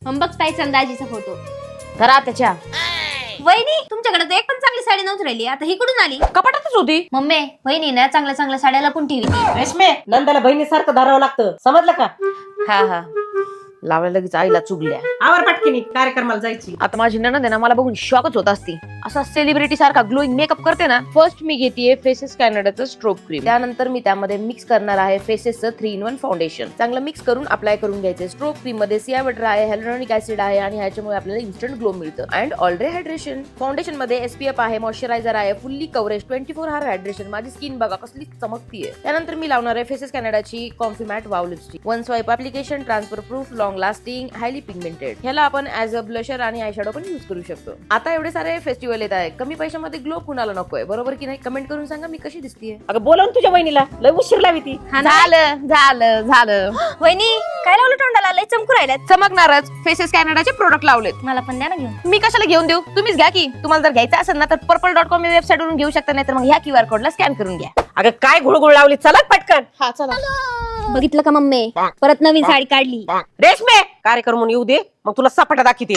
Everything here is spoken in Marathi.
बघताय दाजीचा फोटो. करा त्याच्या वहिनी तुमच्याकडे तर एक पण चांगली साडी नव्हती राहिली, आता ही कुठून आली? कपाटातच होती. मम्मी वहिनी ना चांगल्या चांगल्या साड्या लपून ठेवी. रेशमे नंदाला बहिणीसारखं धरावं लागतं, समजलं का? हा हा लावल्या लगेच आईला चुगल्या. आवर पटकिनी, कार्यक्रमाला जायची. आता माझी नणंद आहे ना, मला बघून शॉकच होत असती. असा सेलिब्रिटी सारखा ग्लोईंग मेकअप करते ना. फर्स्ट मी घेतेय फेसेस कॅनडाचं स्ट्रोब क्रीम. त्यानंतर मी त्यामध्ये मिक्स करणार आहे फेसेसचं 3-in-1 फाउंडेशन. चांगलं मिक्स करून अप्लाय करून घ्यायचे. स्ट्रोब क्रीम मध्ये सिया बटर आहे, हायलुरॉनिक ऍसिड आहे आणि ह्याच्यामुळे आपल्याला इन्स्टंट ग्लो मिळतं. And already hydration. फाउंडेशन मध्ये SPF आहे, मॉइश्चरायझर आहे, फुल्ली कव्हरेज, 24 hour हायड्रेशन. माझी स्किन बघा कसली चमकतीये. त्यानंतर मी लावणार आहे फेसेस कॅनडाची comfy matte wow lipstick. 1 swipe application, transfer proof, long lasting, highly pigmented. ह्याला आपण ऍज अ ब्लशर आणि आयशॅडो पण युज करू शकतो. आता एवढे सारे फेस्टिवल येत आहे, कमी पैशामध्ये ग्लो कुणाला नकोय, बरोबर की नाही? कमेंट करून सांगा मी कशी दिसतीये. अगं बोलवून तुझ्या बहिणीला, लय उशीर लावी ती. झालं झालं झालं. वहिनी काय लावलं तोंडाला, लय चमकू राहिल्यात. चमकणारच फेसेस कॅनडाचे प्रोडक्ट लावलेत. मला पण द्या ना घेऊन. मी कशाला घेऊन देऊ, तुम्हीच घ्या की. तुम्हाला जर घ्यायचं असेल ना तर purple.com या वेबसाईट वरून घेऊ शकता, नाही तर मग ह्या QR कोडला स्कॅन करून घ्या. अगं काय घुळघुळ लावली, चला पटकन. हा चला. बघितलं का मम्मी, परत नवीन साडी काढली. रेशमे कार्यक्रम म्हणून येऊ दे, मग तुला सपाटा दाखवते.